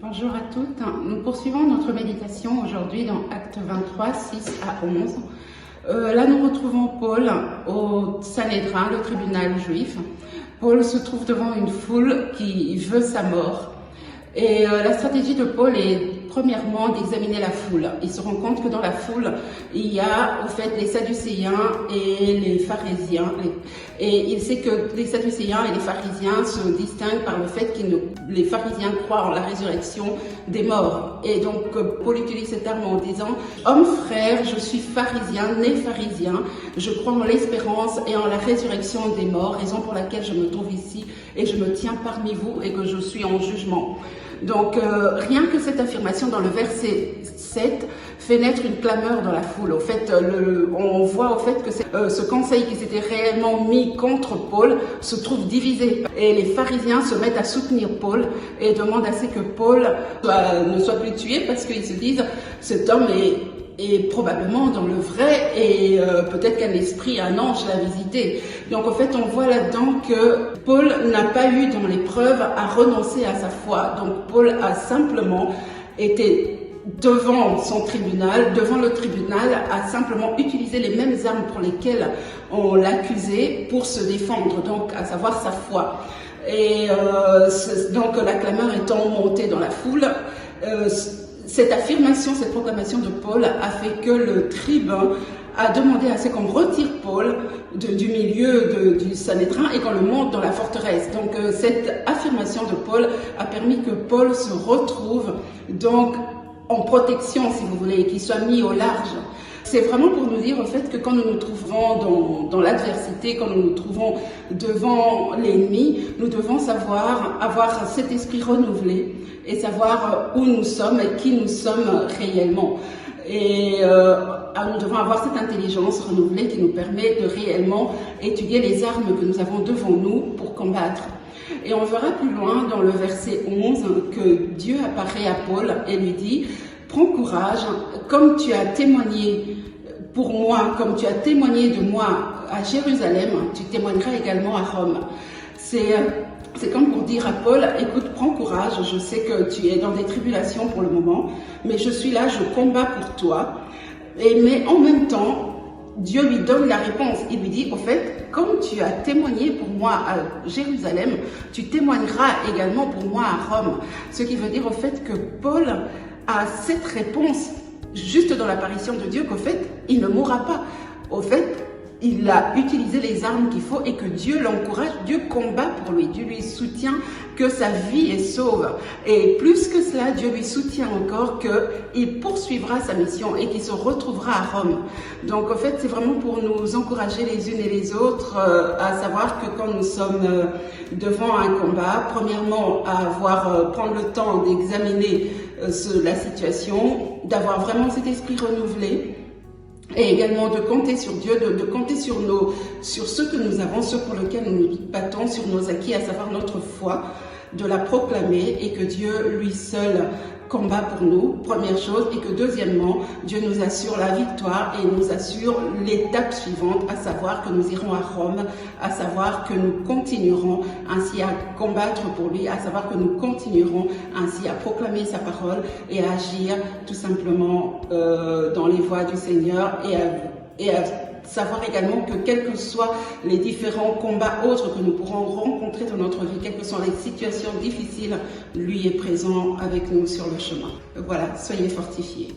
Bonjour à toutes, nous poursuivons notre méditation aujourd'hui dans Actes 23, 6 à 11. Là nous retrouvons Paul au Sanhédrin, le tribunal juif. Paul se trouve devant une foule qui veut sa mort. Et la stratégie de Paul est premièrement d'examiner la foule. Il se rend compte que dans la foule, il y a au fait les Sadducéens et les pharisiens. Et il sait que les Sadducéens et les pharisiens se distinguent par le fait que les pharisiens croient en la résurrection des morts. Et donc Paul utilise ce terme en disant « Homme frère, je suis pharisien, né pharisien, je crois en l'espérance et en la résurrection des morts, raison pour laquelle je me trouve ici et je me tiens parmi vous et que je suis en jugement. » Donc, rien que cette affirmation dans le verset 7 fait naître une clameur dans la foule. Au fait, on voit au fait que ce conseil qui s'était réellement mis contre Paul se trouve divisé. Et les pharisiens se mettent à soutenir Paul et demandent à ce que Paul ne soit plus tué parce qu'ils se disent « cet homme est probablement dans le vrai et peut-être qu'un esprit, un ange l'a visité. » Donc en fait, on voit là-dedans que Paul n'a pas eu dans l'épreuve à renoncer à sa foi. Donc Paul a simplement été devant son tribunal, devant le tribunal, a simplement utilisé les mêmes armes pour lesquelles on l'accusait pour se défendre, donc à savoir sa foi. Et donc la clameur étant montée dans la foule, cette affirmation, cette proclamation de Paul a fait que le tribun a demandé à ce qu'on retire Paul du milieu du Sanhédrin et qu'on le monte dans la forteresse. Donc cette affirmation de Paul a permis que Paul se retrouve donc en protection, si vous voulez, et qu'il soit mis au large. C'est vraiment pour nous dire au fait que quand nous nous trouvons dans l'adversité, quand nous nous trouvons devant l'ennemi, nous devons savoir avoir cet esprit renouvelé et savoir où nous sommes et qui nous sommes réellement. Et nous devons avoir cette intelligence renouvelée qui nous permet de réellement étudier les armes que nous avons devant nous pour combattre. Et on verra plus loin dans le verset 11 que Dieu apparaît à Paul et lui dit « Prends courage, comme tu as témoigné pour moi, comme tu as témoigné de moi à Jérusalem, tu témoigneras également à Rome. » C'est comme pour dire à Paul, écoute, prends courage, je sais que tu es dans des tribulations pour le moment, mais je suis là, je combats pour toi. Mais en même temps, Dieu lui donne la réponse. Il lui dit, au fait, comme tu as témoigné pour moi à Jérusalem, tu témoigneras également pour moi à Rome. Ce qui veut dire au fait que Paul a cette réponse juste dans l'apparition de Dieu, qu'au fait, il ne mourra pas. Au fait, il a utilisé les armes qu'il faut et que Dieu l'encourage, Dieu combat pour lui, Dieu lui soutient que sa vie est sauve. Et plus que cela, Dieu lui soutient encore qu'il poursuivra sa mission et qu'il se retrouvera à Rome. Donc en fait, c'est vraiment pour nous encourager les unes et les autres à savoir que quand nous sommes devant un combat, premièrement, prendre le temps d'examiner la situation, d'avoir vraiment cet esprit renouvelé, et également de compter sur Dieu, de compter sur ce que nous avons, ce pour lequel nous nous battons, sur nos acquis, à savoir notre foi, de la proclamer et que Dieu, lui seul, combat pour nous, première chose, et que deuxièmement, Dieu nous assure la victoire et nous assure l'étape suivante, à savoir que nous irons à Rome, à savoir que nous continuerons ainsi à combattre pour lui, à savoir que nous continuerons ainsi à proclamer sa parole et à agir tout simplement dans les voies du Seigneur et à savoir également que quels que soient les différents combats autres que nous pourrons rencontrer dans notre vie, quelles que soient les situations difficiles, lui est présent avec nous sur le chemin. Voilà, soyez fortifiés.